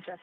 Just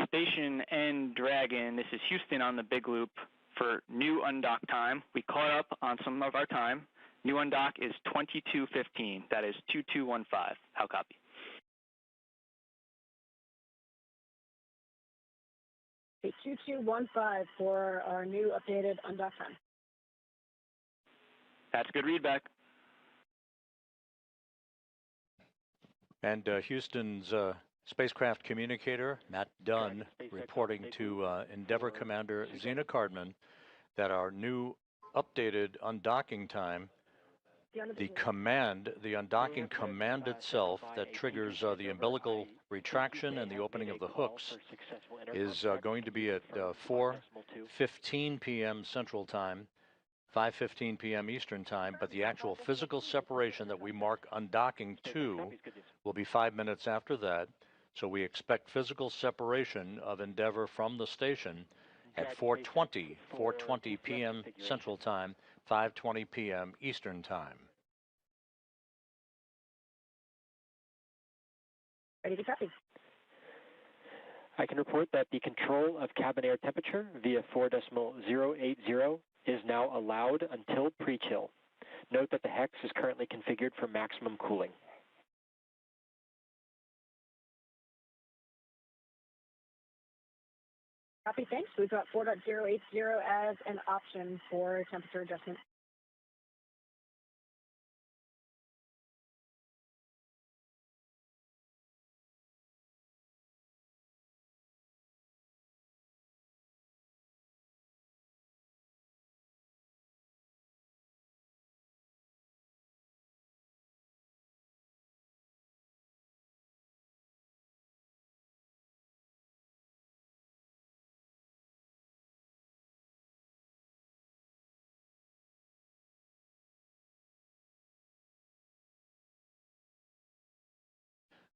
Station and Dragon, this is Houston on the big loop for new undock time. We caught up on some of our time. New undock is 22:15. That is 2215. How copy? Okay, 2215 for our new updated undock time. That's good readback. And Houston's spacecraft communicator, Matt Dunn, reporting to Endeavour Commander Zena Cardman that our new updated undocking time, the undocking command itself that triggers the umbilical retraction and the opening of the hooks is going to be at 4:15 p.m. Central Time, 5:15 p.m. Eastern Time, but the actual physical separation that we mark undocking to will be 5 minutes after that. So we expect physical separation of Endeavour from the station at 4:20 p.m. Central Time, 5:20 p.m. Eastern Time. Ready to copy. I can report that the control of cabin air temperature via 4.080 is now allowed until pre-chill. Note that the hex is currently configured for maximum cooling. Copy, thanks. We've got 4.080 as an option for temperature adjustment.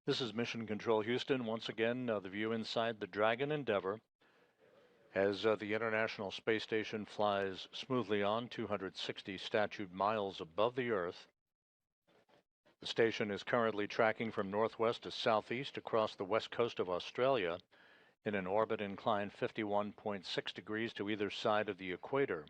This is Mission Control Houston. Once again, the view inside the Dragon Endeavour as the International Space Station flies smoothly on 260 statute miles above the Earth. The station is currently tracking from northwest to southeast across the west coast of Australia in an orbit inclined 51.6 degrees to either side of the equator.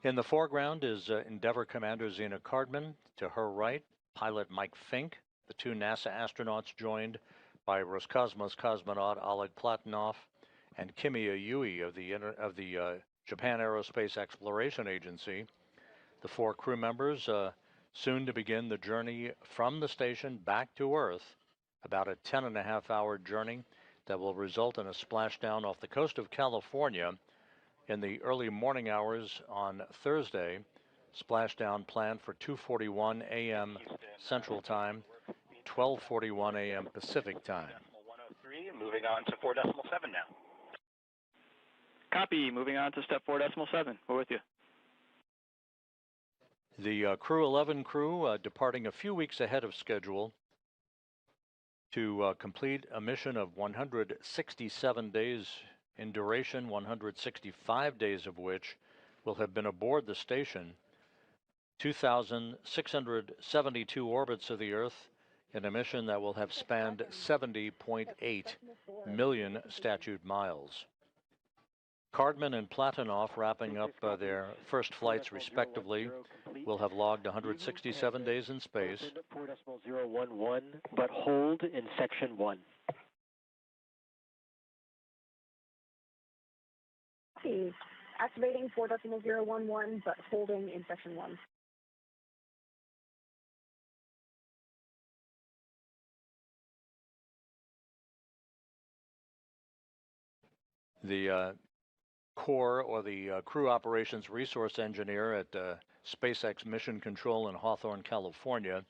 In the foreground is Endeavour Commander Zena Cardman. To her right, pilot Mike Fink. The two NASA astronauts joined by Roscosmos cosmonaut Oleg Platonov and Kimiya Yui of the Japan Aerospace Exploration Agency. The four crew members soon to begin the journey from the station back to Earth, about a 10.5-hour journey that will result in a splashdown off the coast of California in the early morning hours on Thursday. Splashdown planned for 2:41 a.m. Central Time, 12:41 a.m. Pacific Time. 103, moving on to 4.7 now. Copy, moving on to step 4.7. We're with you. The Crew-11 crew departing a few weeks ahead of schedule to complete a mission of 167 days in duration, 165 days of which will have been aboard the station, 2,672 orbits of the Earth in a mission that will have spanned 70.8 million statute miles. Cardman and Platonov, wrapping up their first flights respectively, will have logged 167 days in space. 4.011, but hold in section 1. Activating 4.011, but holding in section 1. The core, or the crew operations resource engineer at SpaceX Mission Control in Hawthorne, California,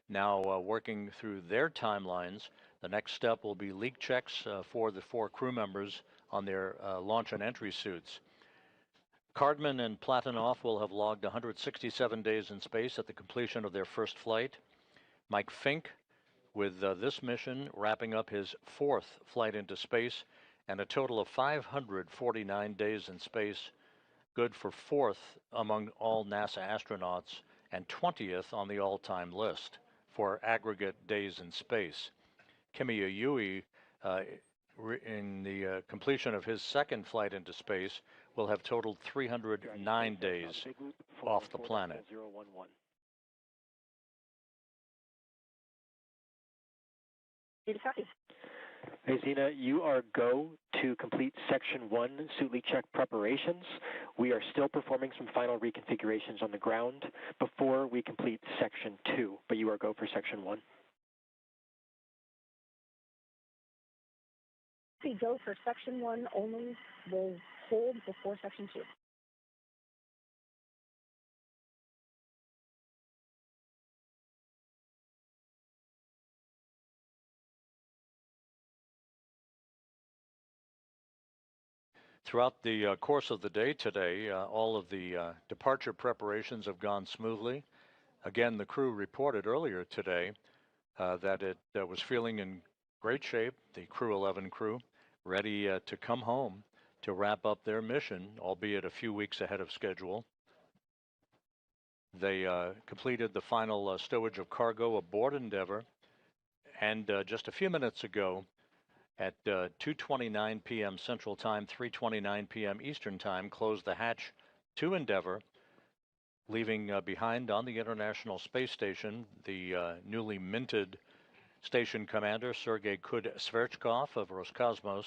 now working through their timelines. The next step will be leak checks for the 4 crew members on their launch and entry suits. Cardman and Platinoff will have logged 167 days in space at the completion of their first flight. Mike Fink, with this mission, wrapping up his 4th flight into space, and a total of 549 days in space, good for 4th among all NASA astronauts and 20th on the all-time list for aggregate days in space. Kimiya Yui, in the completion of his 2nd flight into space, will have totaled 309 days off the planet. Hey, Zena, you are go to complete Section 1 suit leak check preparations. We are still performing some final reconfigurations on the ground before we complete Section 2, but you are go for Section 1. We go for Section 1 only. We'll hold before Section 2. Throughout the course of the day today, all of the departure preparations have gone smoothly. Again, the crew reported earlier today that it was feeling in great shape, the Crew-11 crew, ready to come home to wrap up their mission, albeit a few weeks ahead of schedule. They completed the final stowage of cargo aboard Endeavour, and just a few minutes ago, at 2:29 p.m. Central Time, 3:29 p.m. Eastern Time, closed the hatch to Endeavour, leaving behind on the International Space Station the newly minted station commander, Sergei Kud-Sverchkov of Roscosmos,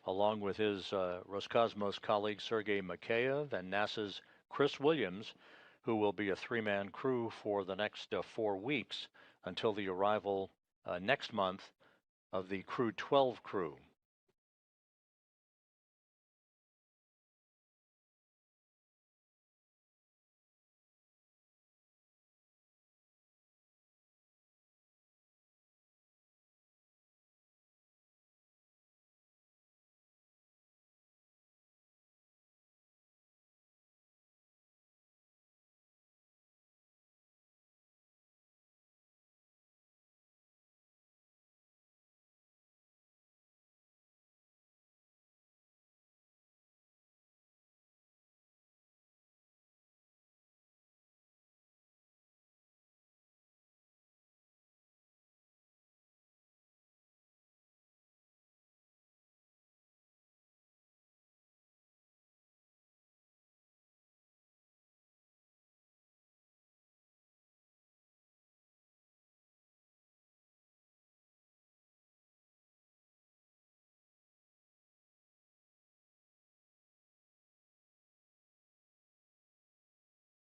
along with his Roscosmos colleague, Sergei Mikheyev, and NASA's Chris Williams, who will be a 3-man crew for the next 4 weeks until the arrival next month of the Crew-12 crew.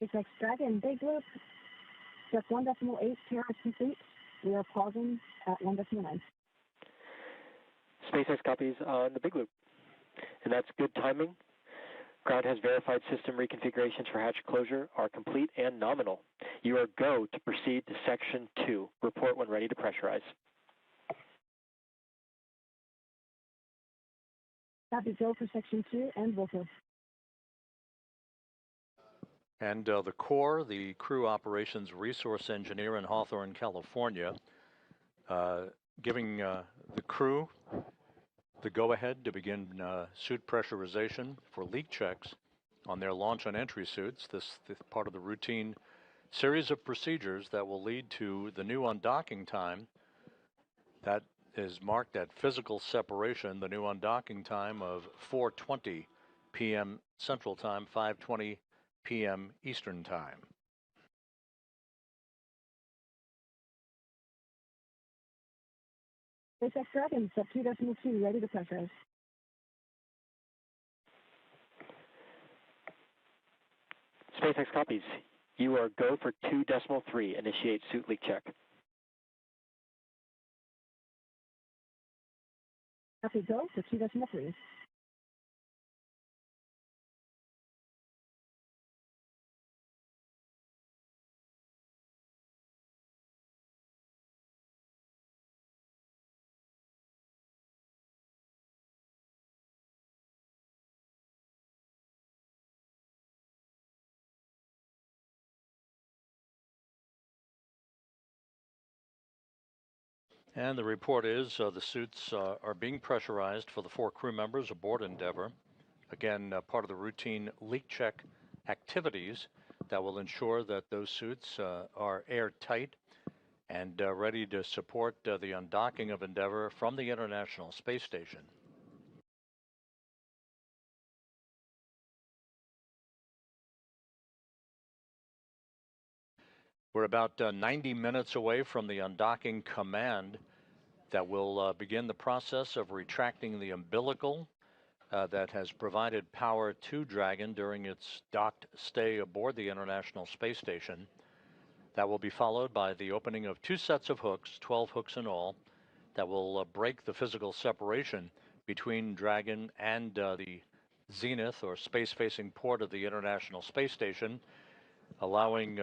SpaceX Dragon, big loop, just 1.8 Tierra complete. We are pausing at 1.9. SpaceX copies on the big loop, and that's good timing. Ground has verified system reconfigurations for hatch closure are complete and nominal. You are go to proceed to Section 2. Report when ready to pressurize. Copy, go for Section 2 and vocal. And the Corps, the Crew Operations Resource Engineer in Hawthorne, California, giving the crew the go-ahead to begin suit pressurization for leak checks on their launch and entry suits. This part of the routine series of procedures that will lead to the new undocking time that is marked at physical separation, the new undocking time of 4:20 p.m. Central Time, 5:20 p.m. Eastern Time. SpaceX Dragon, sub 2.2, ready to pressurize. SpaceX copies. You are go for 2.3. Initiate suit leak check. Copy, go for 2.3. And the report is the suits are being pressurized for the 4 crew members aboard Endeavour. Again, part of the routine leak check activities that will ensure that those suits are airtight and ready to support the undocking of Endeavour from the International Space Station. We're about 90 minutes away from the undocking command that will begin the process of retracting the umbilical that has provided power to Dragon during its docked stay aboard the International Space Station. That will be followed by the opening of 2 sets of hooks, 12 hooks in all, that will break the physical separation between Dragon and the zenith or space-facing port of the International Space Station, allowing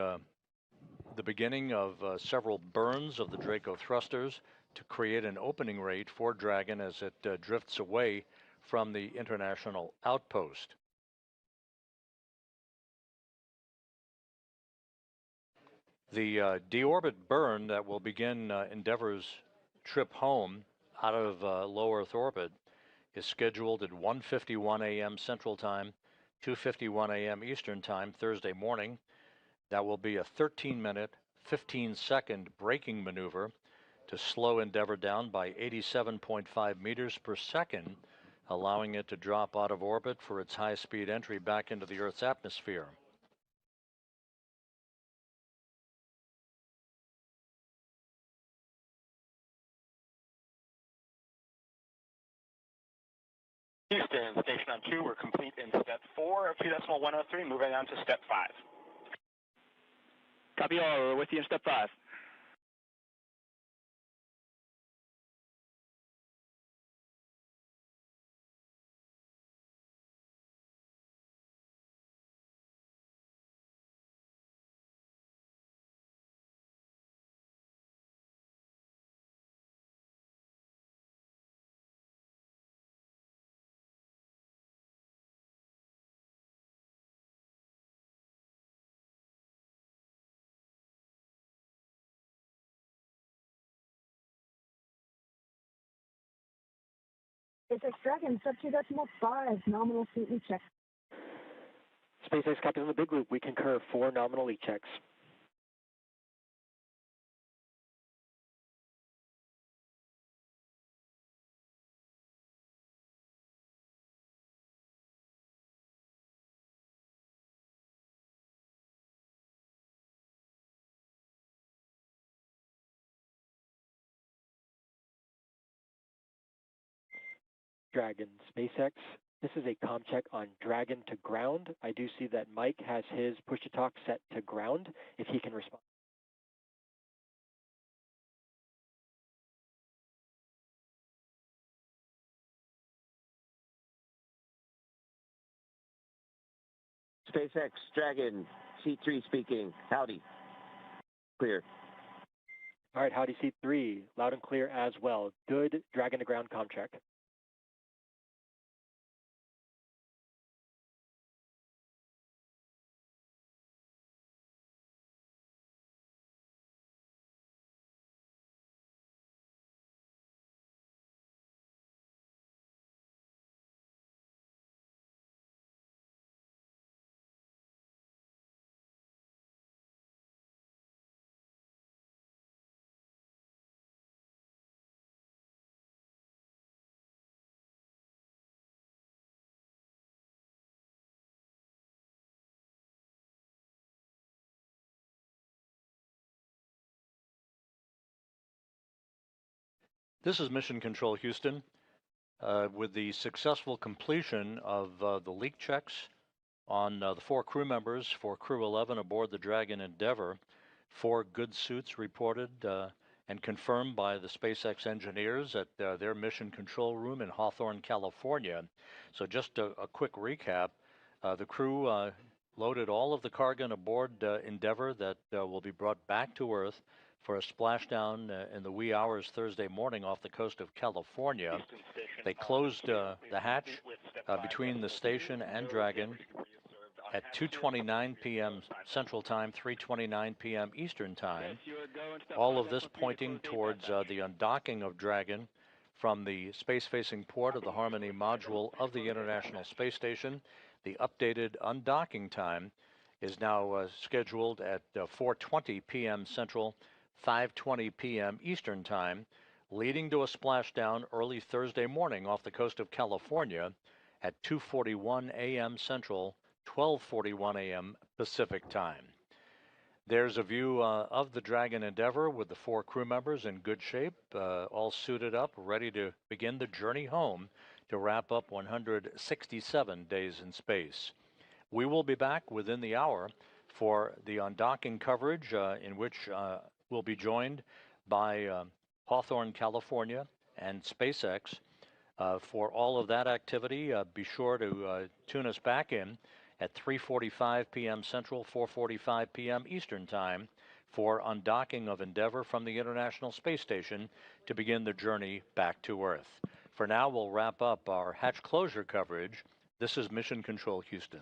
the beginning of several burns of the Draco thrusters to create an opening rate for Dragon as it drifts away from the international outpost. The deorbit burn that will begin Endeavour's trip home out of low Earth orbit is scheduled at 1:51 a.m. Central Time, 2:51 a.m. Eastern Time, Thursday morning. That will be a 13-minute, 15-second braking maneuver to slow Endeavour down by 87.5 meters per second, allowing it to drop out of orbit for its high-speed entry back into the Earth's atmosphere. Houston, station on 2, we're complete in step 4 of 2.103, moving on to step 5. Copy all, we're with you in step 5. SpaceX Dragon, sub 2.5, nominal seat leak check. SpaceX copies on the big loop. We concur 4 nominal leak checks. Dragon, SpaceX. This is a comm check on Dragon to ground. I do see that Mike has his push-to-talk set to ground, if he can respond. SpaceX, Dragon, C3 speaking. Howdy. Clear. All right, howdy, C3. Loud and clear as well. Good Dragon to ground comm check. This is Mission Control Houston. With the successful completion of the leak checks on the 4 crew members for Crew 11 aboard the Dragon Endeavour, 4 good suits reported and confirmed by the SpaceX engineers at their mission control room in Hawthorne, California. So just a quick recap. The crew loaded all of the cargo aboard Endeavour that will be brought back to Earth for a splashdown in the wee hours Thursday morning off the coast of California. They closed the hatch between the station and Dragon at 2:29 p.m. Central Time, 3:29 p.m. Eastern Time. All of this pointing towards the undocking of Dragon from the space-facing port of the Harmony module of the International Space Station. The updated undocking time is now scheduled at 4:20 p.m. Central, 5:20 p.m. Eastern Time, leading to a splashdown early Thursday morning off the coast of California at 2:41 a.m. Central, 12:41 a.m. Pacific Time. There's a view of the Dragon Endeavour with the 4 crew members in good shape, all suited up, ready to begin the journey home to wrap up 167 days in space. We will be back within the hour for the undocking coverage, in which we'll be joined by Hawthorne, California, and SpaceX. For all of that activity, be sure to tune us back in at 3:45 p.m. Central, 4:45 p.m. Eastern Time for undocking of Endeavour from the International Space Station to begin the journey back to Earth. For now, we'll wrap up our hatch closure coverage. This is Mission Control Houston.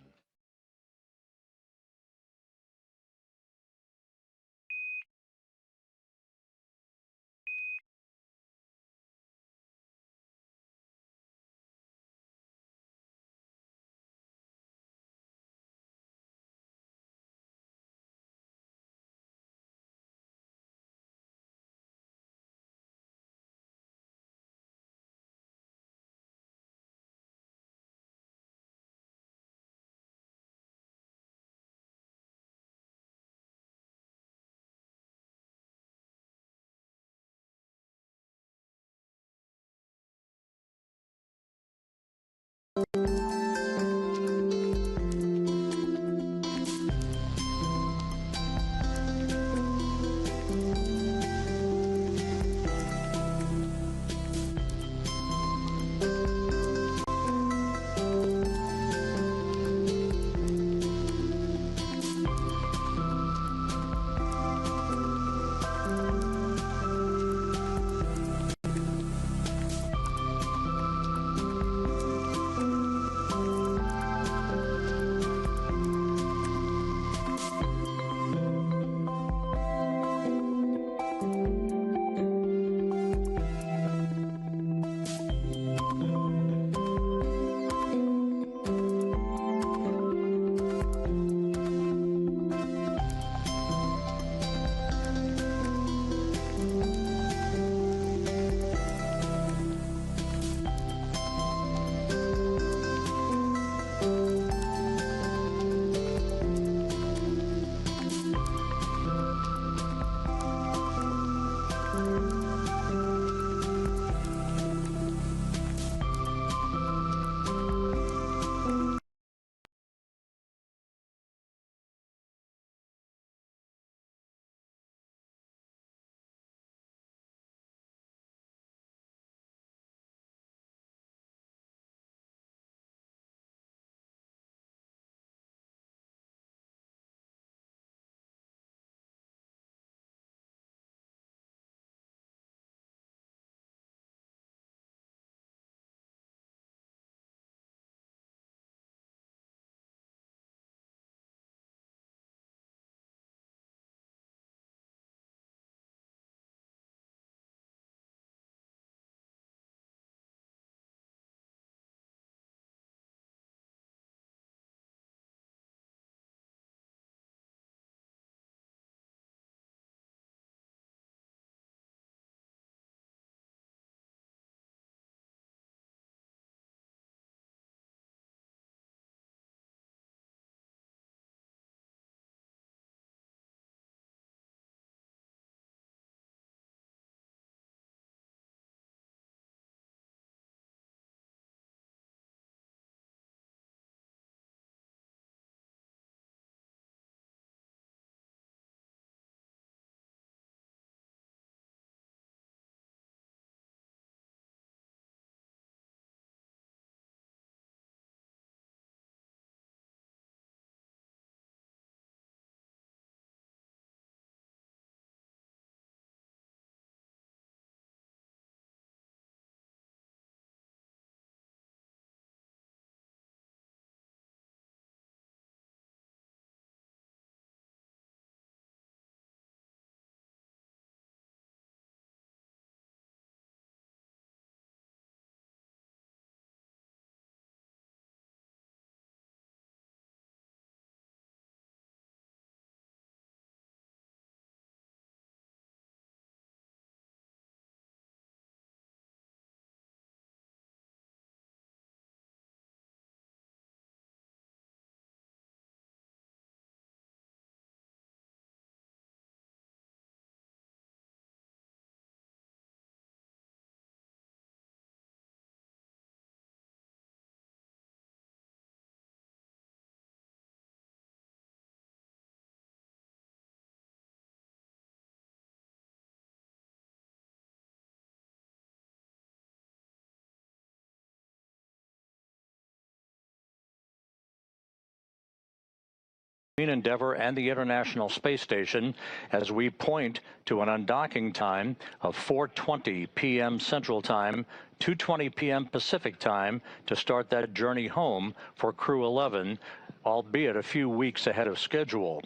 Endeavour and the International Space Station as we point to an undocking time of 4:20 p.m. Central Time, 2:20 p.m. Pacific Time to start that journey home for Crew-11, albeit a few weeks ahead of schedule.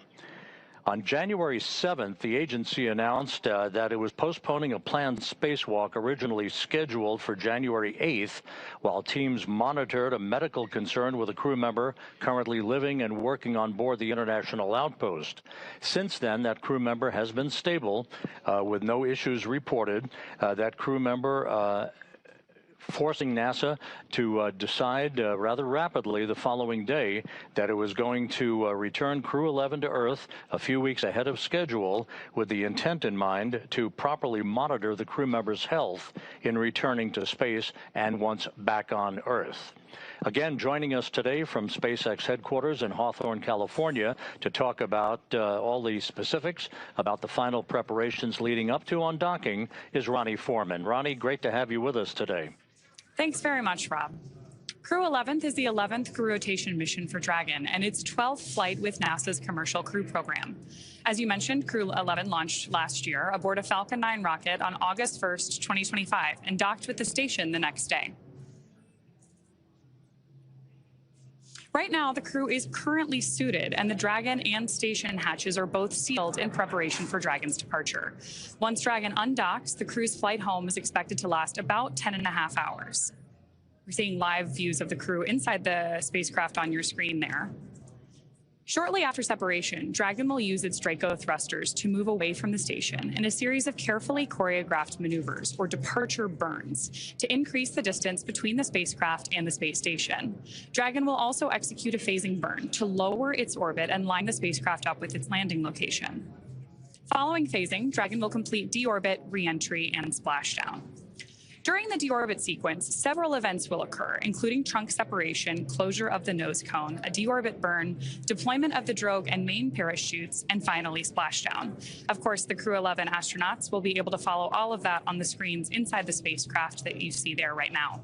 On January 7th, the agency announced that it was postponing a planned spacewalk originally scheduled for January 8th, while teams monitored a medical concern with a crew member currently living and working on board the International Outpost. Since then, that crew member has been stable, with no issues reported. That crew member forcing NASA to decide rather rapidly the following day that it was going to return Crew-11 to Earth a few weeks ahead of schedule, with the intent in mind to properly monitor the crew member's health in returning to space and once back on Earth. Again, joining us today from SpaceX headquarters in Hawthorne, California, to talk about all the specifics about the final preparations leading up to undocking is Ronnie Foreman. Ronnie, great to have you with us today. Thanks very much, Rob. Crew-11 is the 11th crew rotation mission for Dragon and its 12th flight with NASA's Commercial Crew Program. As you mentioned, Crew-11 launched last year aboard a Falcon 9 rocket on August 1st, 2025, and docked with the station the next day. Right now, the crew is currently suited, and the Dragon and station hatches are both sealed in preparation for Dragon's departure. Once Dragon undocks, the crew's flight home is expected to last about 10.5 hours. We're seeing live views of the crew inside the spacecraft on your screen there. Shortly after separation, Dragon will use its Draco thrusters to move away from the station in a series of carefully choreographed maneuvers, or departure burns, to increase the distance between the spacecraft and the space station. Dragon will also execute a phasing burn to lower its orbit and line the spacecraft up with its landing location. Following phasing, Dragon will complete deorbit, re-entry, and splashdown. During the deorbit sequence, several events will occur, including trunk separation, closure of the nose cone, a deorbit burn, deployment of the drogue and main parachutes, and finally splashdown. Of course, the Crew-11 astronauts will be able to follow all of that on the screens inside the spacecraft that you see there right now.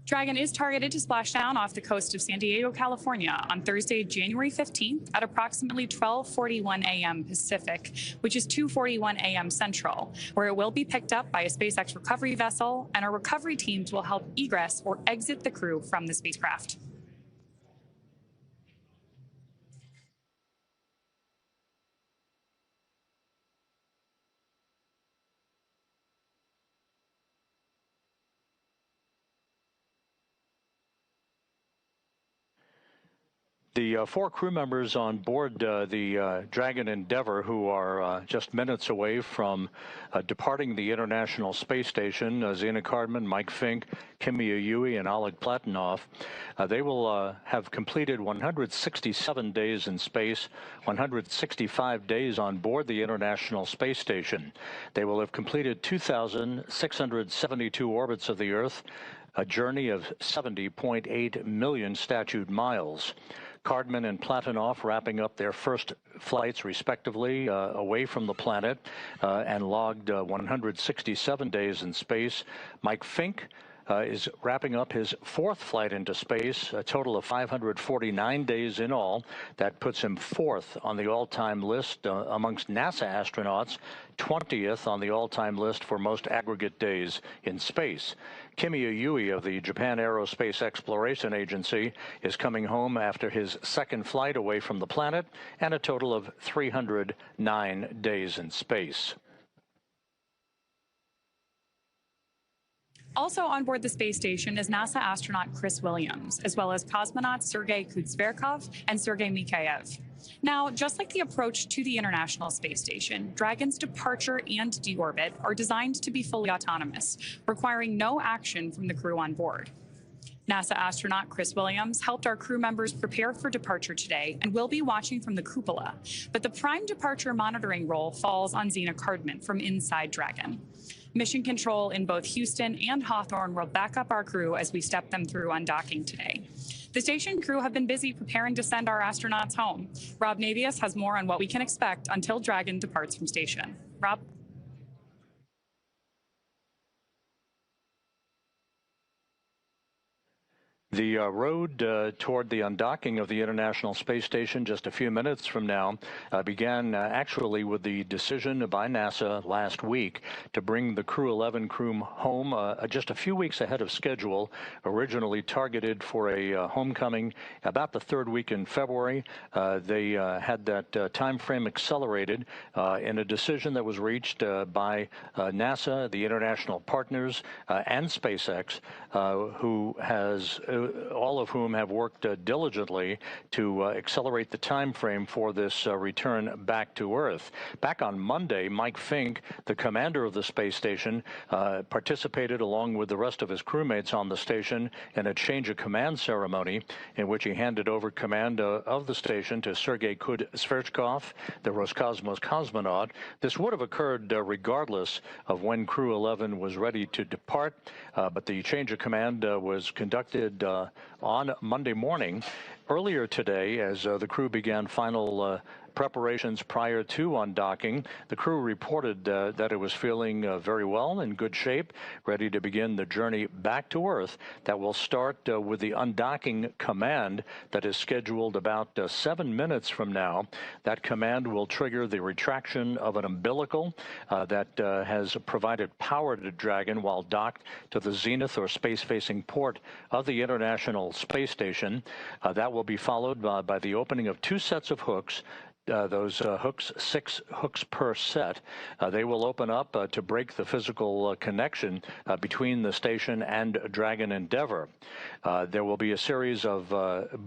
Dragon is targeted to splash down off the coast of San Diego, California on Thursday, January 15th at approximately 12:41 a.m. Pacific, which is 2:41 a.m. Central, where it will be picked up by a SpaceX recovery vessel, and our recovery teams will help egress or exit the crew from the spacecraft. The four crew members on board the Dragon Endeavour, who are just minutes away from departing the International Space Station, Zena Cardman, Mike Fink, Kimi Yui, and Oleg Platonov, they will have completed 167 days in space, 165 days on board the International Space Station. They will have completed 2,672 orbits of the Earth, a journey of 70.8 million statute miles. Cardman and Platonov wrapping up their first flights, respectively, away from the planet and logged 167 days in space. Mike Fink is wrapping up his fourth flight into space, a total of 549 days in all. That puts him fourth on the all-time list amongst NASA astronauts, 20th on the all-time list for most aggregate days in space. Kimi Yui of the Japan Aerospace Exploration Agency is coming home after his second flight away from the planet and a total of 309 days in space. Also on board the space station is NASA astronaut Chris Williams, as well as cosmonauts Sergei Kudzverkov and Sergei Mikhaev. Now, just like the approach to the International Space Station, Dragon's departure and deorbit are designed to be fully autonomous, requiring no action from the crew on board. NASA astronaut Chris Williams helped our crew members prepare for departure today and will be watching from the cupola, but the prime departure monitoring role falls on Zena Cardman from inside Dragon. Mission control in both Houston and Hawthorne will back up our crew as we step them through undocking today. The station crew have been busy preparing to send our astronauts home. Rob Navius has more on what we can expect until Dragon departs from station. Rob? The road toward the undocking of the International Space Station just a few minutes from now began actually with the decision by NASA last week to bring the Crew-11 crew home just a few weeks ahead of schedule, originally targeted for a homecoming about the third week in February. They had that time frame accelerated in a decision that was reached by NASA, the international partners, and SpaceX, who has all of whom have worked diligently to accelerate the time frame for this return back to Earth. Back on Monday, Mike Fink, the commander of the space station, participated along with the rest of his crewmates on the station in a change of command ceremony in which he handed over command of the station to Sergei Sverchkov, the Roscosmos cosmonaut. This would have occurred regardless of when Crew-11 was ready to depart, but the change of command was conducted on Monday morning. Earlier today, as the crew began final preparations prior to undocking, the crew reported that it was feeling very well, in good shape, ready to begin the journey back to Earth that will start with the undocking command that is scheduled about 7 minutes from now. That command will trigger the retraction of an umbilical that has provided power to Dragon while docked to the zenith or space-facing port of the International Space Station. That will be followed by the opening of 2 sets of hooks. Those hooks, 6 hooks per set, they will open up to break the physical connection between the station and Dragon Endeavour. There will be a series of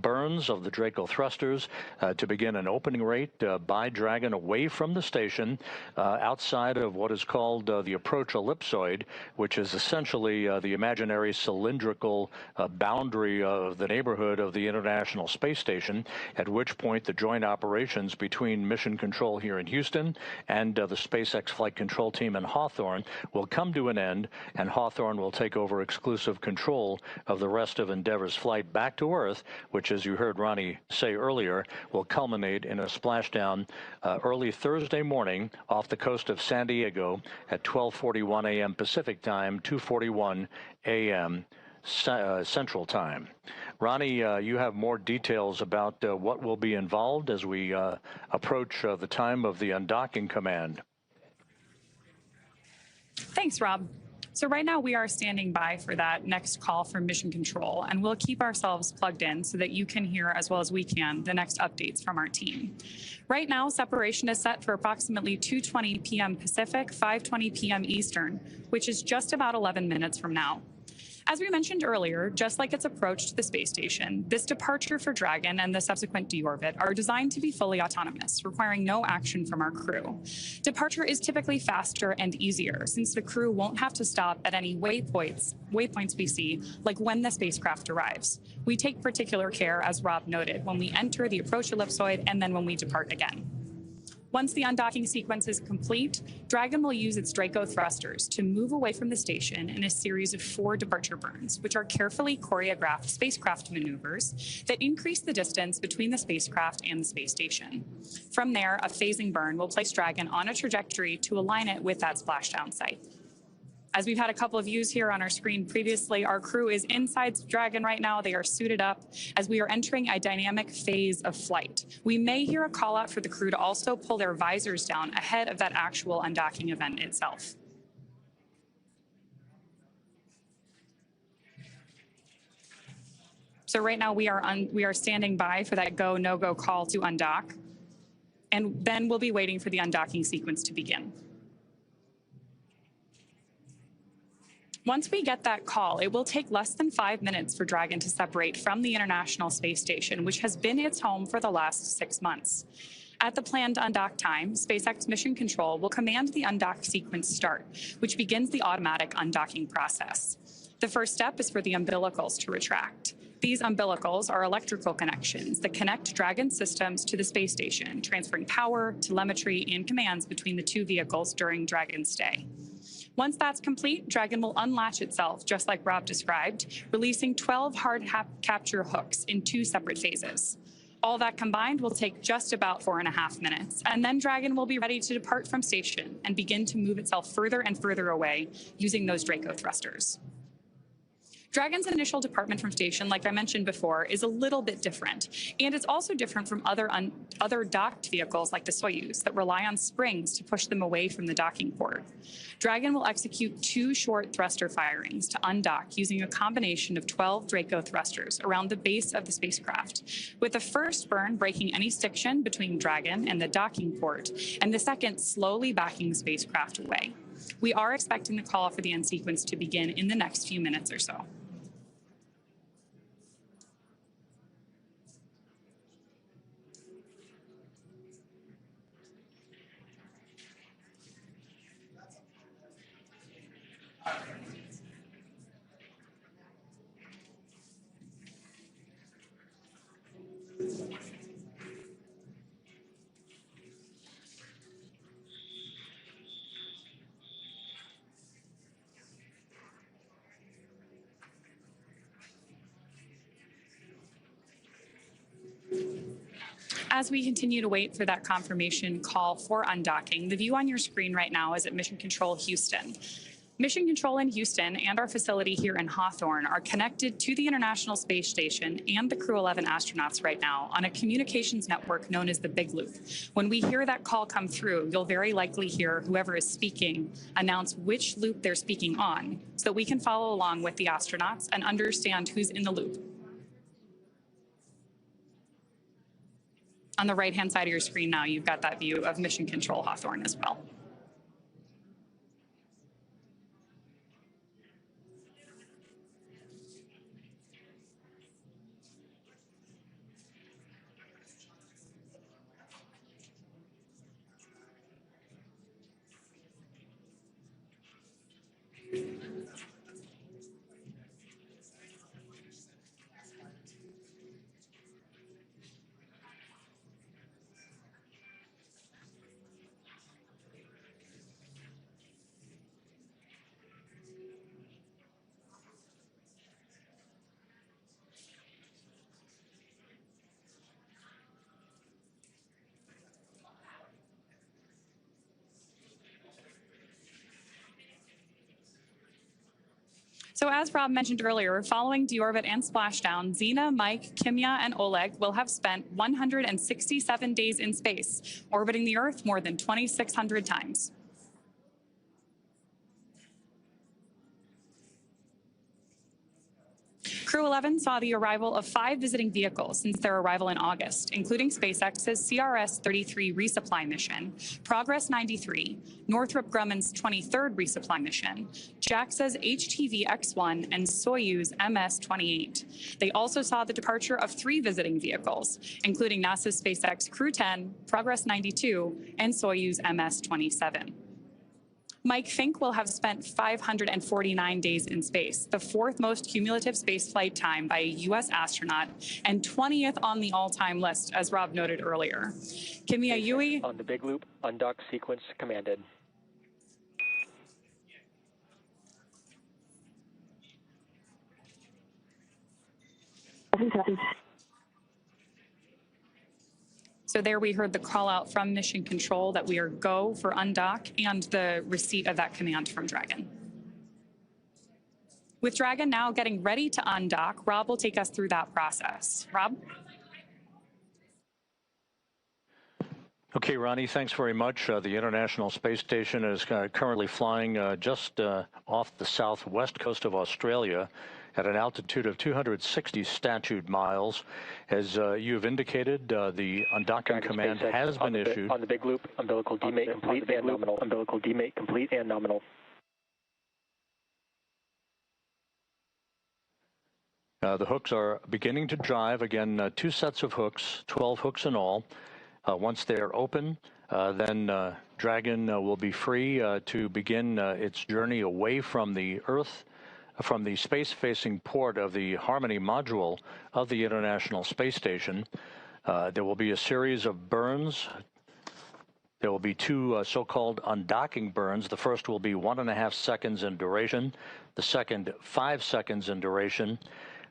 burns of the Draco thrusters to begin an opening rate by Dragon away from the station outside of what is called the approach ellipsoid, which is essentially the imaginary cylindrical boundary of the neighborhood of the International Space Station, at which point the joint operations between Mission Control here in Houston and the SpaceX Flight Control Team in Hawthorne will come to an end, and Hawthorne will take over exclusive control of the rest of Endeavour's flight back to Earth, which, as you heard Ronnie say earlier, will culminate in a splashdown early Thursday morning off the coast of San Diego at 12:41 a.m. Pacific Time, 2:41 a.m. Central Time. Ronnie, you have more details about what will be involved as we approach the time of the undocking command. Thanks, Rob. So right now we are standing by for that next call from Mission Control, and we'll keep ourselves plugged in so that you can hear, as well as we can, the next updates from our team. Right now, separation is set for approximately 2:20 p.m. Pacific, 5:20 p.m. Eastern, which is just about 11 minutes from now. As we mentioned earlier, just like its approach to the space station, this departure for Dragon and the subsequent deorbit are designed to be fully autonomous, requiring no action from our crew. Departure is typically faster and easier, since the crew won't have to stop at any waypoints we see, like when the spacecraft arrives. We take particular care, as Rob noted, when we enter the approach ellipsoid and then when we depart again. Once the undocking sequence is complete, Dragon will use its Draco thrusters to move away from the station in a series of 4 departure burns, which are carefully choreographed spacecraft maneuvers that increase the distance between the spacecraft and the space station. From there, a phasing burn will place Dragon on a trajectory to align it with that splashdown site. As we've had a couple of views here on our screen previously, our crew is inside Dragon right now. They are suited up as we are entering a dynamic phase of flight. We may hear a call out for the crew to also pull their visors down ahead of that actual undocking event itself. So right now we are standing by for that go, no-go call to undock, and then we'll be waiting for the undocking sequence to begin. Once we get that call, it will take less than 5 minutes for Dragon to separate from the International Space Station, which has been its home for the last 6 months. At the planned undock time, SpaceX Mission Control will command the undock sequence start, which begins the automatic undocking process. The first step is for the umbilicals to retract. These umbilicals are electrical connections that connect Dragon systems to the space station, transferring power, telemetry, and commands between the 2 vehicles during Dragon's stay. Once that's complete, Dragon will unlatch itself, just like Rob described, releasing 12 hard capture hooks in 2 separate phases. All that combined will take just about 4.5 minutes, and then Dragon will be ready to depart from station and begin to move itself further and further away using those Draco thrusters. Dragon's initial departure from station, like I mentioned before, is a little bit different. And it's also different from other docked vehicles like the Soyuz that rely on springs to push them away from the docking port. Dragon will execute 2 short thruster firings to undock using a combination of 12 Draco thrusters around the base of the spacecraft, with the first burn breaking any stiction between Dragon and the docking port, and the second slowly backing the spacecraft away. We are expecting the call for the end sequence to begin in the next few minutes or so. As we continue to wait for that confirmation call for undocking, the view on your screen right now is at Mission Control Houston. Mission Control in Houston and our facility here in Hawthorne are connected to the International Space Station and the Crew-11 astronauts right now on a communications network known as the Big Loop. When we hear that call come through, you'll very likely hear whoever is speaking announce which loop they're speaking on so that we can follow along with the astronauts and understand who's in the loop. On the right-hand side of your screen now, you've got that view of Mission Control Hawthorne as well. So as Rob mentioned earlier, following deorbit and splashdown, Zena, Mike, Kimya, and Oleg will have spent 167 days in space, orbiting the Earth more than 2,600 times. Crew-11 saw the arrival of 5 visiting vehicles since their arrival in August, including SpaceX's CRS-33 resupply mission, Progress 93, Northrop Grumman's 23rd resupply mission, JAXA's HTV-X1, and Soyuz MS-28. They also saw the departure of 3 visiting vehicles, including NASA's SpaceX Crew-10, Progress 92, and Soyuz MS-27. Mike Fink will have spent 549 days in space, the 4th most cumulative spaceflight time by a U.S. astronaut and 20th on the all-time list, as Rob noted earlier. Kimya Yui on the Big Loop, undock sequence commanded. So there we heard the call out from Mission Control that we are go for undock and the receipt of that command from Dragon. With Dragon now getting ready to undock, Rob will take us through that process. Rob? Okay, Ronnie, thanks very much. The International Space Station is currently flying just off the southwest coast of Australia at an altitude of 260 statute miles. As you've indicated, the undocking command has been issued. On the Big Loop, umbilical demate complete and nominal. Umbilical demate complete and nominal. The hooks are beginning to drive. Again, 2 sets of hooks, 12 hooks in all. Once they're open, then Dragon will be free to begin its journey away from the Earth, from the space-facing port of the Harmony module of the International Space Station. There will be a series of burns. There will be 2 so-called undocking burns. The first will be 1.5 seconds in duration, the second 5 seconds in duration,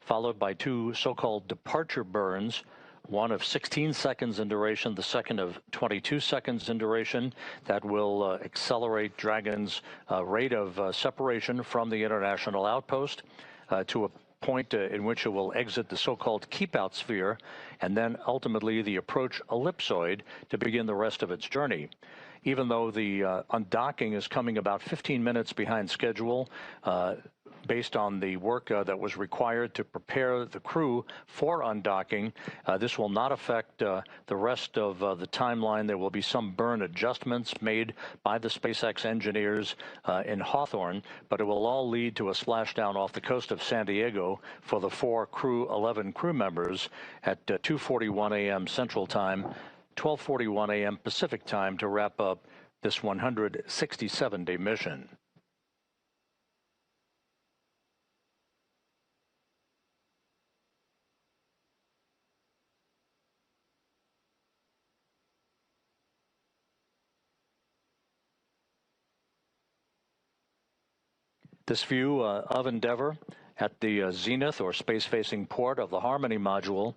followed by 2 so-called departure burns, one of 16 seconds in duration, the second of 22 seconds in duration. That will accelerate Dragon's rate of separation from the international outpost. to a point in which it will exit the so-called keep-out sphere, and then ultimately the approach ellipsoid to begin the rest of its journey. Even though the undocking is coming about 15 minutes behind schedule, based on the work that was required to prepare the crew for undocking, this will not affect the rest of the timeline. There will be some burn adjustments made by the SpaceX engineers in Hawthorne, but it will all lead to a splashdown off the coast of San Diego for the 4 Crew-11 crew members at 2:41 a.m. Central Time, 12:41 a.m. Pacific Time to wrap up this 167-day mission. This view of Endeavour at the zenith or space-facing port of the Harmony module,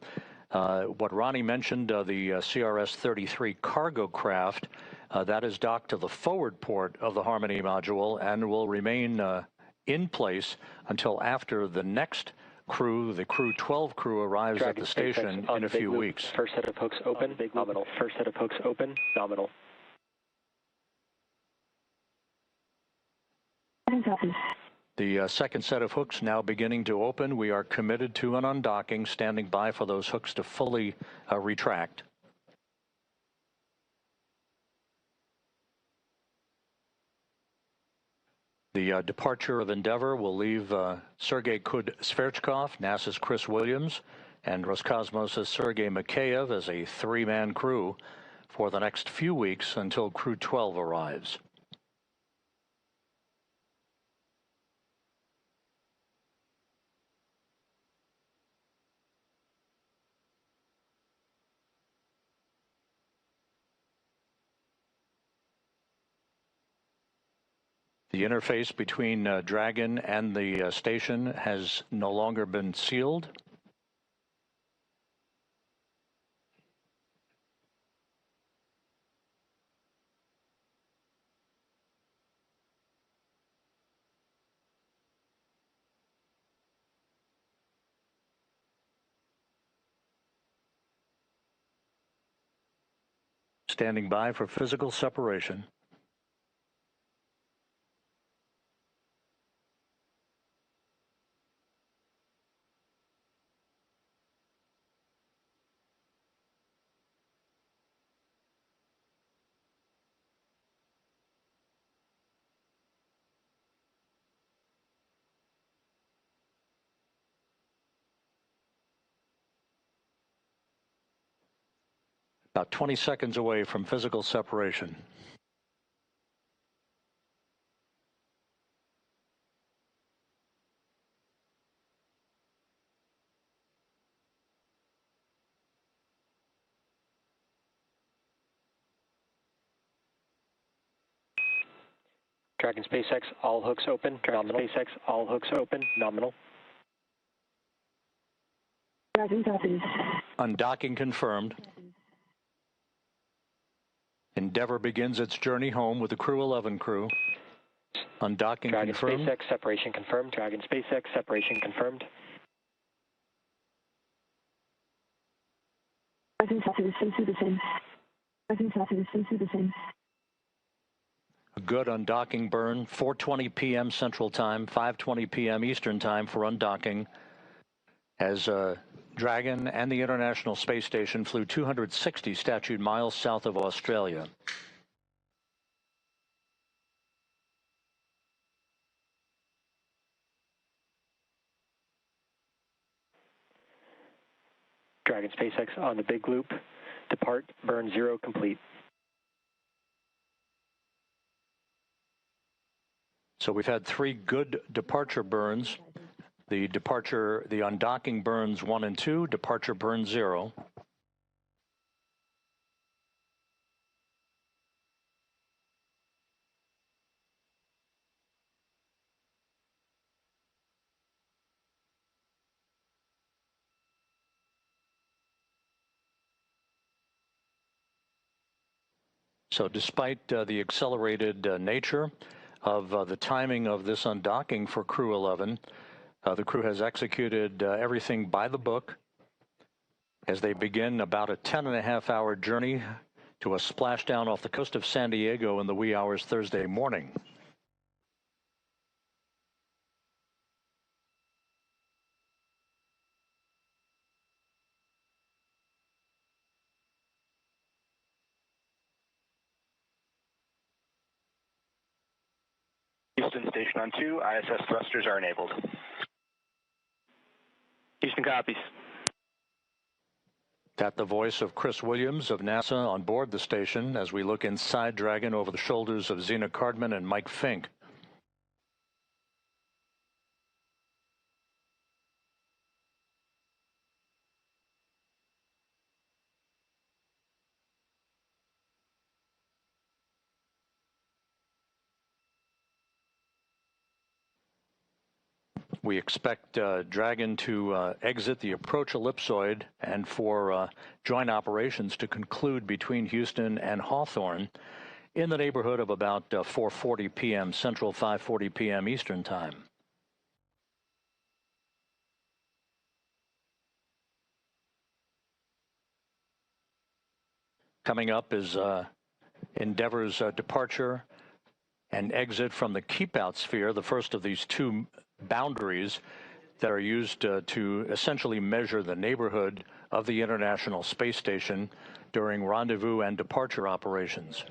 what Ronnie mentioned, the CRS-33 cargo craft, that is docked to the forward port of the Harmony module and will remain in place until after the next crew, the Crew-12 crew, arrives at the station in a few weeks. First set of hooks open, nominal. First set of hooks open, nominal. The second set of hooks now beginning to open. We are committed to an undocking, standing by for those hooks to fully retract. The departure of Endeavour will leave Sergei Kud-Sverchkov, NASA's Chris Williams, and Roscosmos' Sergei Mikheyev as a 3-man crew for the next few weeks until Crew-12 arrives. The interface between Dragon and the station has no longer been sealed. Standing by for physical separation. About 20 seconds away from physical separation. Dragon SpaceX, all hooks open, nominal. SpaceX, all hooks open, nominal. Dragon copies. Undocking confirmed. Endeavour begins its journey home with the Crew-11 crew. Undocking Dragon confirmed. SpaceX, separation confirmed. Dragon SpaceX, separation confirmed. Dragon copies, stay the same. Dragon copies, stay the same. A good undocking burn, 4:20 p.m. Central Time, 5:20 p.m. Eastern Time for undocking, as Dragon and the International Space Station flew 260 statute miles south of Australia. Dragon SpaceX on the big loop. Depart, burn 0 complete. So we've had 3 good departure burns. The undocking burns 1 and 2, departure burn 0. So despite the accelerated nature of the timing of this undocking for Crew-11, The crew has executed everything by the book as they begin about a 10.5-hour journey to a splashdown off the coast of San Diego in the wee hours Thursday morning. Houston, station on 2, ISS thrusters are enabled. Houston copies. That the voice of Chris Williams of NASA on board the station as we look inside Dragon over the shoulders of Zena Cardman and Mike Fink. We expect Dragon to exit the approach ellipsoid and for joint operations to conclude between Houston and Hawthorne in the neighborhood of about 4:40 p.m. Central, 5:40 p.m. Eastern Time. Coming up is Endeavour's departure and exit from the keep-out sphere, the first of these two boundaries that are used to essentially measure the neighborhood of the International Space Station during rendezvous and departure operations.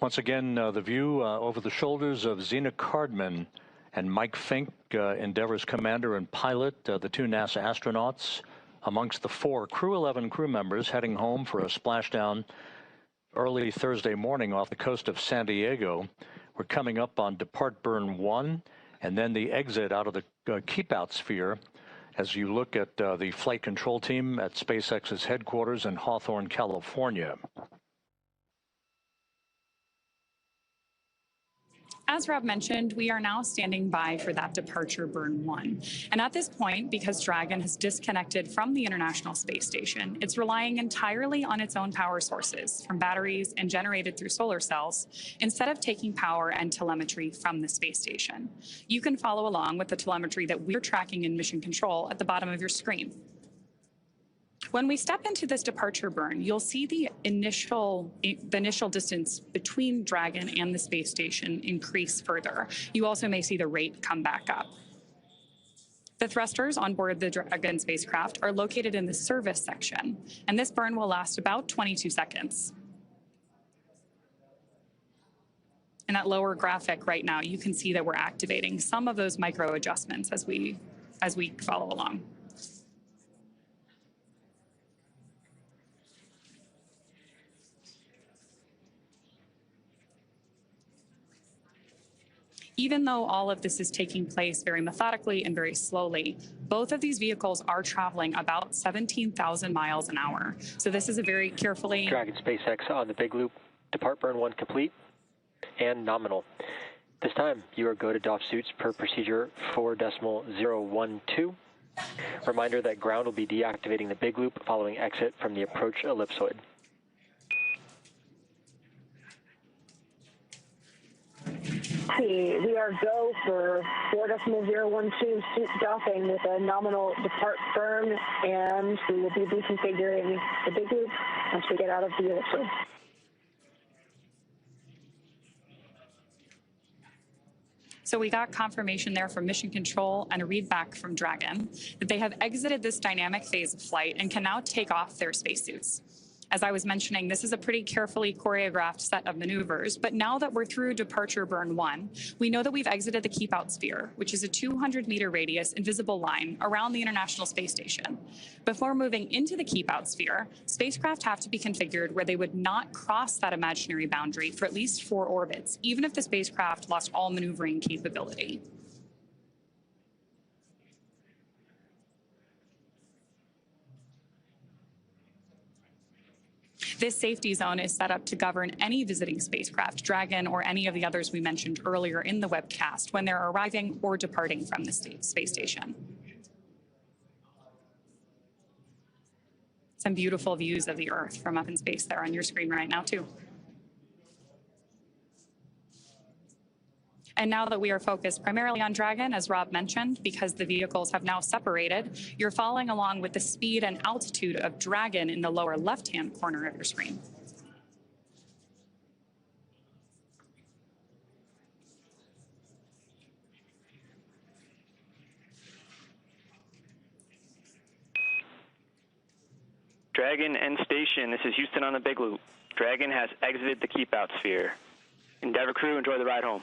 Once again, the view over the shoulders of Zena Cardman and Mike Fink, Endeavour's commander and pilot, the two NASA astronauts, amongst the 4 Crew-11 crew members heading home for a splashdown early Thursday morning off the coast of San Diego. We're coming up on depart burn 1 and then the exit out of the keep-out sphere as you look at the flight control team at SpaceX's headquarters in Hawthorne, California. As Rob mentioned, we are now standing by for that departure burn 1. And at this point, because Dragon has disconnected from the International Space Station, it's relying entirely on its own power sources, from batteries and generated through solar cells, instead of taking power and telemetry from the space station. You can follow along with the telemetry that we're tracking in Mission Control at the bottom of your screen. When we step into this departure burn, you'll see the initial distance between Dragon and the space station increase further. You also may see the rate come back up. The thrusters on board the Dragon spacecraft are located in the service section, and this burn will last about 22 seconds. In that lower graphic right now, you can see that we're activating some of those micro adjustments as we follow along. Even though all of this is taking place very methodically and very slowly, both of these vehicles are traveling about 17,000 miles an hour. So this is a very carefully... Dragon SpaceX on the big loop. Depart burn 1 complete and nominal. This time, you are go to doff suits per procedure 4.012. Reminder that ground will be deactivating the big loop following exit from the approach ellipsoid. Okay, we are go for 4.012 suit doffing with a nominal depart burn, and we will be reconfiguring the big loop once we get out of the ellipsoid. So we got confirmation there from Mission Control and a read back from Dragon that they have exited this dynamic phase of flight and can now take off their spacesuits. As I was mentioning, this is a pretty carefully choreographed set of maneuvers, but now that we're through departure burn 1, we know that we've exited the keep out sphere, which is a 200-meter radius invisible line around the International Space Station. Before moving into the keep out sphere, spacecraft have to be configured where they would not cross that imaginary boundary for at least 4 orbits, even if the spacecraft lost all maneuvering capability. This safety zone is set up to govern any visiting spacecraft, Dragon or any of the others we mentioned earlier in the webcast, when they're arriving or departing from the space station. Some beautiful views of the Earth from up in space there on your screen right now, too. And now that we are focused primarily on Dragon, as Rob mentioned, because the vehicles have now separated, you're following along with the speed and altitude of Dragon in the lower left-hand corner of your screen. Dragon end station. This is Houston on the Big Loop. Dragon has exited the keep out sphere. Endeavour crew, enjoy the ride home.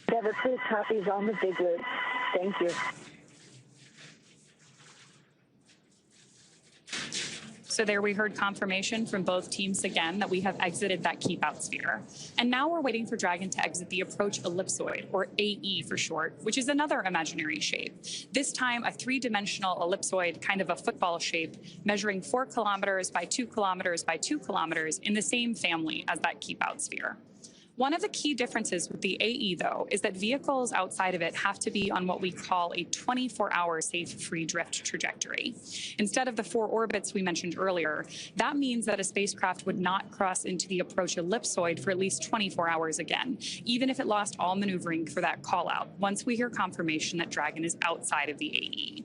Endeavour crew copies on the Big Loop. Thank you. So there we heard confirmation from both teams again that we have exited that keep out sphere. And now we're waiting for Dragon to exit the approach ellipsoid, or AE for short, which is another imaginary shape. This time a 3-dimensional ellipsoid, kind of a football shape, measuring 4 kilometers by 2 kilometers by 2 kilometers in the same family as that keep out sphere. One of the key differences with the AE, though, is that vehicles outside of it have to be on what we call a 24-hour safe free drift trajectory. Instead of the 4 orbits we mentioned earlier, that means that a spacecraft would not cross into the approach ellipsoid for at least 24 hours again, even if it lost all maneuvering for that call-out, once we hear confirmation that Dragon is outside of the AE.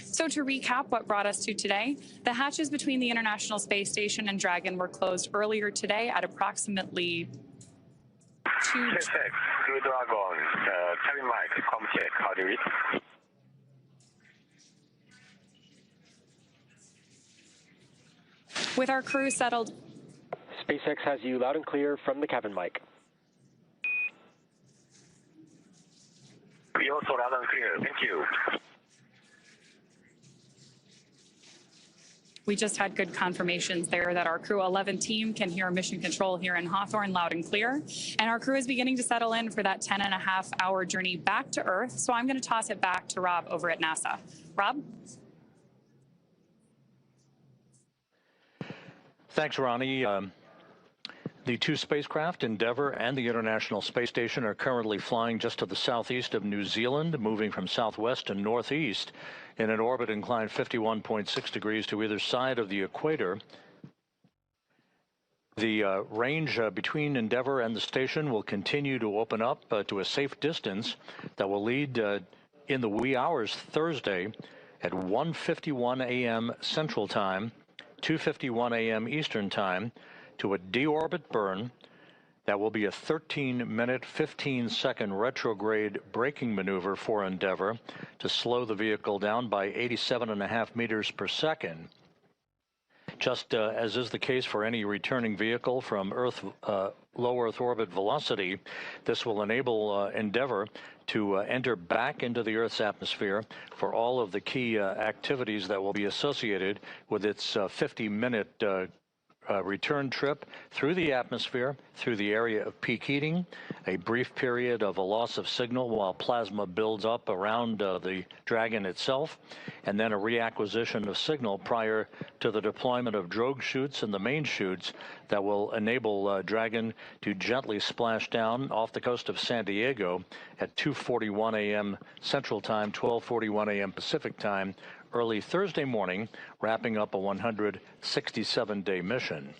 So to recap what brought us to today, the hatches between the International Space Station and Dragon were closed earlier today at approximately SpaceX Crew-11, cabin mic, com check, how do you read? With our crew settled. SpaceX has you loud and clear from the cabin mic. We also loud and clear, thank you. We just had good confirmations there that our Crew-11 team can hear Mission Control here in Hawthorne loud and clear. And our crew is beginning to settle in for that 10.5-hour journey back to Earth. So I'm going to toss it back to Rob over at NASA. Rob? Thanks, Ronnie. The 2 spacecraft, Endeavour and the International Space Station, are currently flying just to the southeast of New Zealand, moving from southwest to northeast in an orbit inclined 51.6 degrees to either side of the equator. The range between Endeavour and the station will continue to open up to a safe distance that will lead in the wee hours Thursday at 1:51 a.m. Central Time, 2:51 a.m. Eastern Time, to a deorbit burn that will be a 13-minute, 15-second retrograde braking maneuver for Endeavour to slow the vehicle down by 87.5 meters per second. Just as is the case for any returning vehicle from low Earth orbit velocity, this will enable Endeavour to enter back into the Earth's atmosphere for all of the key activities that will be associated with its 50-minute return trip through the atmosphere, through the area of peak heating, a brief period of a loss of signal while plasma builds up around the Dragon itself, and then a reacquisition of signal prior to the deployment of drogue chutes and the main chutes that will enable Dragon to gently splash down off the coast of San Diego at 2:41 a.m. Central Time, 12:41 a.m. Pacific Time, early Thursday morning, wrapping up a 167-day mission.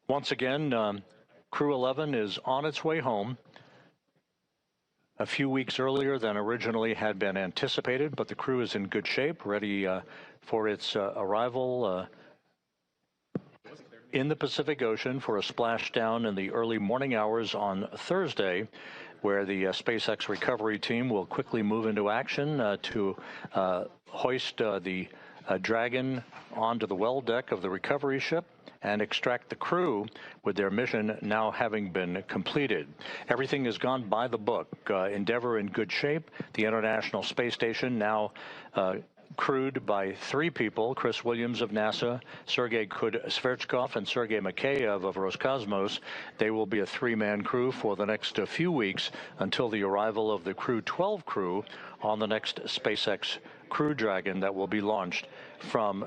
Once again, Crew-11 is on its way home a few weeks earlier than originally had been anticipated, but the crew is in good shape, ready for its arrival in the Pacific Ocean for a splashdown in the early morning hours on Thursday, where the SpaceX recovery team will quickly move into action to hoist the Dragon onto the well deck of the recovery ship and extract the crew, with their mission now having been completed. Everything has gone by the book. Endeavour in good shape. The International Space Station now crewed by 3 people, Chris Williams of NASA, Sergei Sverchkov, and Sergei Mikheyev of Roscosmos. They will be a 3-man crew for the next few weeks until the arrival of the Crew-12 crew on the next SpaceX Crew Dragon that will be launched from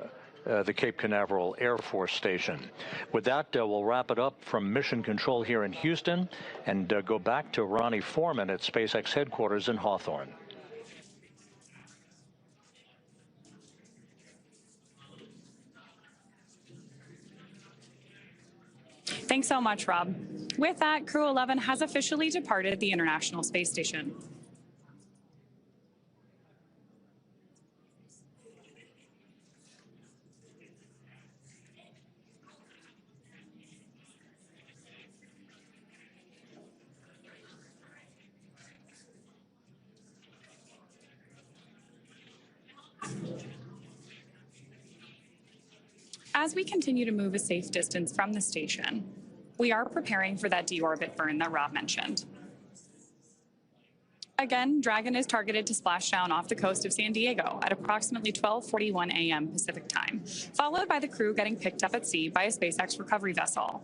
the Cape Canaveral Air Force Station. With that, we'll wrap it up from Mission Control here in Houston and go back to Ronnie Foreman at SpaceX headquarters in Hawthorne. Thanks so much, Rob. With that, Crew-11 has officially departed the International Space Station. As we continue to move a safe distance from the station, we are preparing for that deorbit burn that Rob mentioned. Again, Dragon is targeted to splash down off the coast of San Diego at approximately 12:41 a.m. Pacific time, followed by the crew getting picked up at sea by a SpaceX recovery vessel.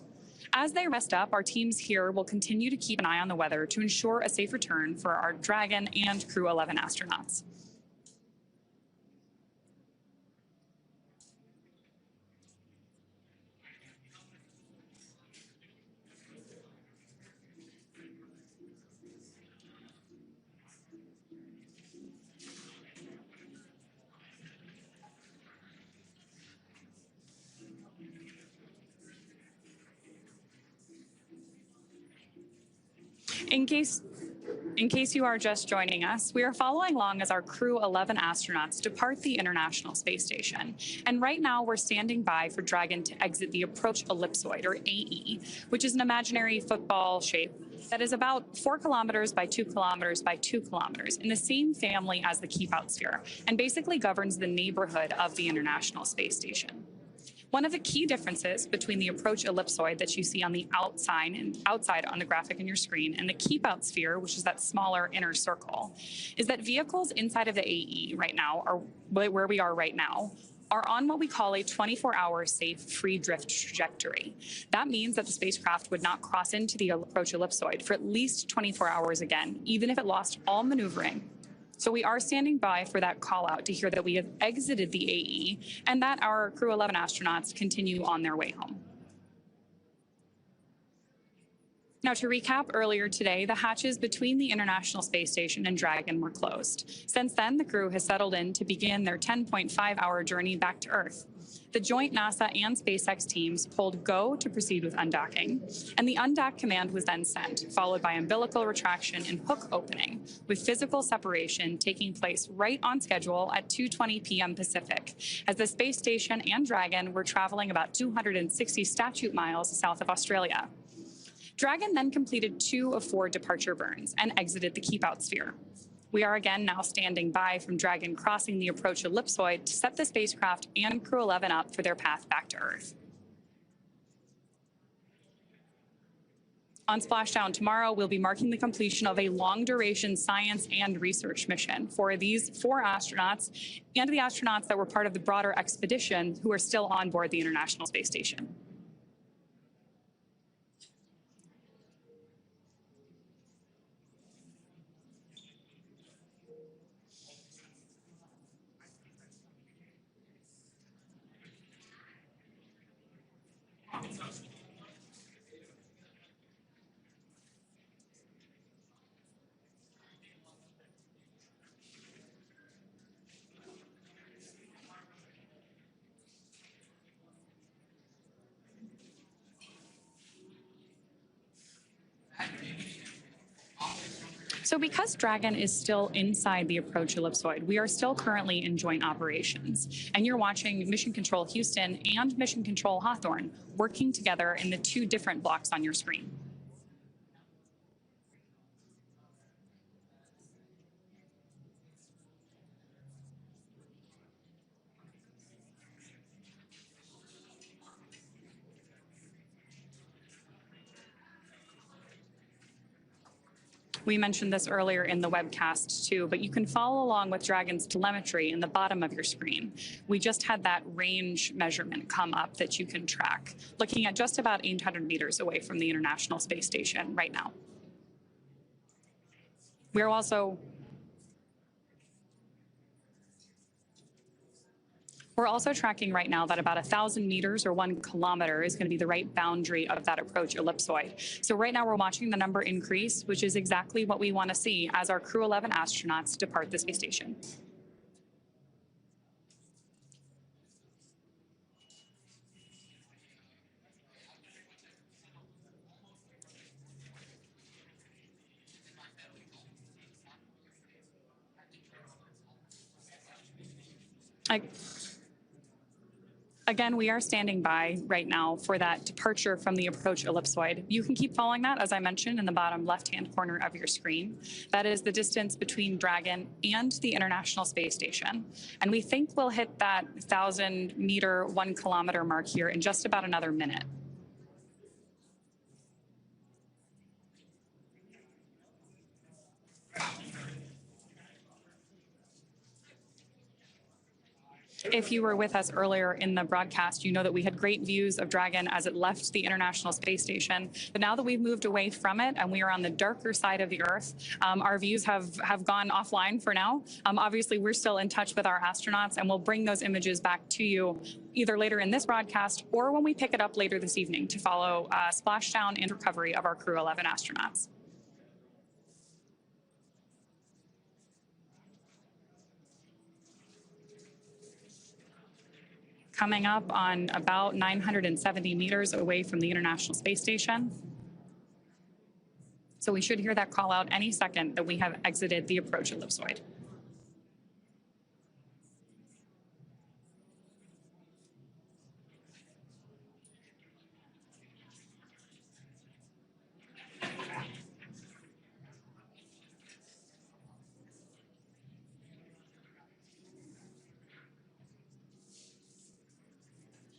As they rest up, our teams here will continue to keep an eye on the weather to ensure a safe return for our Dragon and Crew-11 astronauts. In case you are just joining us, we are following along as our Crew-11 astronauts depart the International Space Station. And right now we're standing by for Dragon to exit the approach ellipsoid, or AE, which is an imaginary football shape that is about 4 kilometers by 2 kilometers by 2 kilometers in the same family as the keep-out sphere, and basically governs the neighborhood of the International Space Station. One of the key differences between the approach ellipsoid that you see on the outside on the graphic on your screen and the keep-out sphere, which is that smaller inner circle, is that vehicles inside of the AE right now, or where we are right now, are on what we call a 24-hour safe free drift trajectory. That means that the spacecraft would not cross into the approach ellipsoid for at least 24 hours again, even if it lost all maneuvering. So we are standing by for that call out to hear that we have exited the AE and that our Crew-11 astronauts continue on their way home. Now, to recap, earlier today, the hatches between the International Space Station and Dragon were closed. Since then, the crew has settled in to begin their 10.5-hour journey back to Earth. The joint NASA and SpaceX teams pulled go to proceed with undocking, and the undock command was then sent, followed by umbilical retraction and hook opening, with physical separation taking place right on schedule at 2:20 p.m. Pacific, as the space station and Dragon were traveling about 260 statute miles south of Australia. Dragon then completed 2 of 4 departure burns and exited the keep-out sphere. We are again now standing by from Dragon crossing the approach ellipsoid to set the spacecraft and Crew-11 up for their path back to Earth. On splashdown tomorrow, we'll be marking the completion of a long-duration science and research mission for these 4 astronauts and the astronauts that were part of the broader expedition who are still on board the International Space Station. So because Dragon is still inside the approach ellipsoid, we are still currently in joint operations. And you're watching Mission Control Houston and Mission Control Hawthorne working together in the 2 different blocks on your screen. We mentioned this earlier in the webcast too, but you can follow along with Dragon's telemetry in the bottom of your screen. We just had that range measurement come up that you can track, looking at just about 800 meters away from the International Space Station right now. We're also tracking right now that about 1,000 meters or 1 kilometer is going to be the right boundary of that approach ellipsoid. So right now we're watching the number increase, which is exactly what we want to see as our Crew-11 astronauts depart the space station. Again, we are standing by right now for that departure from the approach ellipsoid. You can keep following that, as I mentioned, in the bottom left-hand corner of your screen. That is the distance between Dragon and the International Space Station. And we think we'll hit that 1,000-meter, 1-kilometer mark here in just about another minute. If you were with us earlier in the broadcast, you know that we had great views of Dragon as it left the International Space Station. But now that we've moved away from it and we are on the darker side of the Earth, our views have gone offline for now. Obviously, we're still in touch with our astronauts, and we'll bring those images back to you either later in this broadcast or when we pick it up later this evening to follow splashdown and recovery of our Crew-11 astronauts. Coming up on about 970 meters away from the International Space Station. So we should hear that call out any second that we have exited the approach ellipsoid.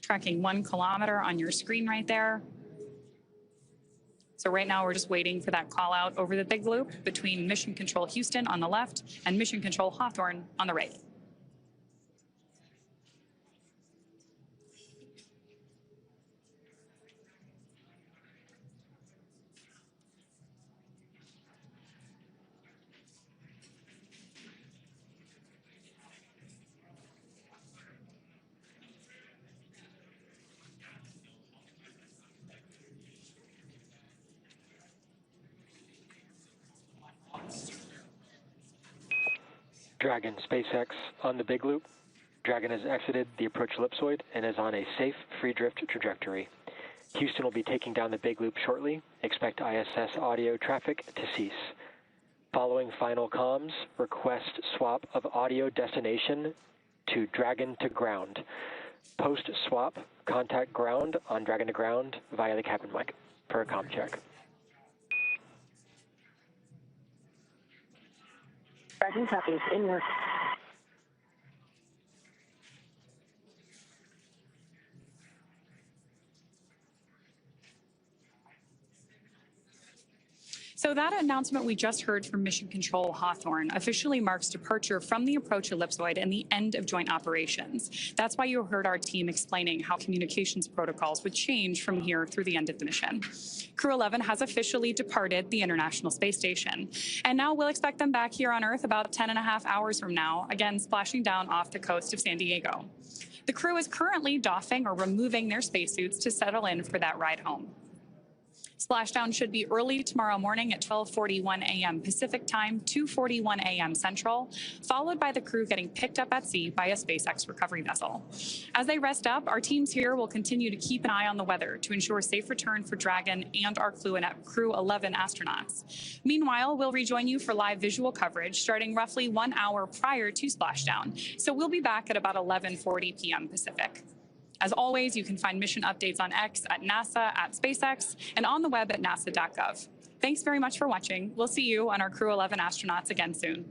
Tracking 1 kilometer on your screen right there. So right now we're just waiting for that call out over the big loop between Mission Control Houston on the left and Mission Control Hawthorne on the right. Dragon SpaceX on the big loop. Dragon has exited the approach ellipsoid and is on a safe free drift trajectory. Houston will be taking down the big loop shortly. Expect ISS audio traffic to cease. Following final comms, request swap of audio destination to Dragon to ground. Post swap, contact ground on Dragon to ground via the cabin mic for a comm check. Dragon copies, in work. So that announcement we just heard from Mission Control Hawthorne officially marks departure from the approach ellipsoid and the end of joint operations. That's why you heard our team explaining how communications protocols would change from here through the end of the mission. Crew-11 has officially departed the International Space Station, and now we'll expect them back here on Earth about 10.5 hours from now, again splashing down off the coast of San Diego. The crew is currently doffing or removing their spacesuits to settle in for that ride home. Splashdown should be early tomorrow morning at 12:41 a.m. Pacific Time, 2:41 a.m. Central, followed by the crew getting picked up at sea by a SpaceX recovery vessel. As they rest up, our teams here will continue to keep an eye on the weather to ensure safe return for Dragon and our Crew-11 astronauts. Meanwhile, we'll rejoin you for live visual coverage starting roughly 1 hour prior to splashdown, so we'll be back at about 11:40 p.m. Pacific. As always, you can find mission updates on X at NASA, at SpaceX, and on the web at nasa.gov. Thanks very much for watching. We'll see you on our Crew-11 astronauts again soon.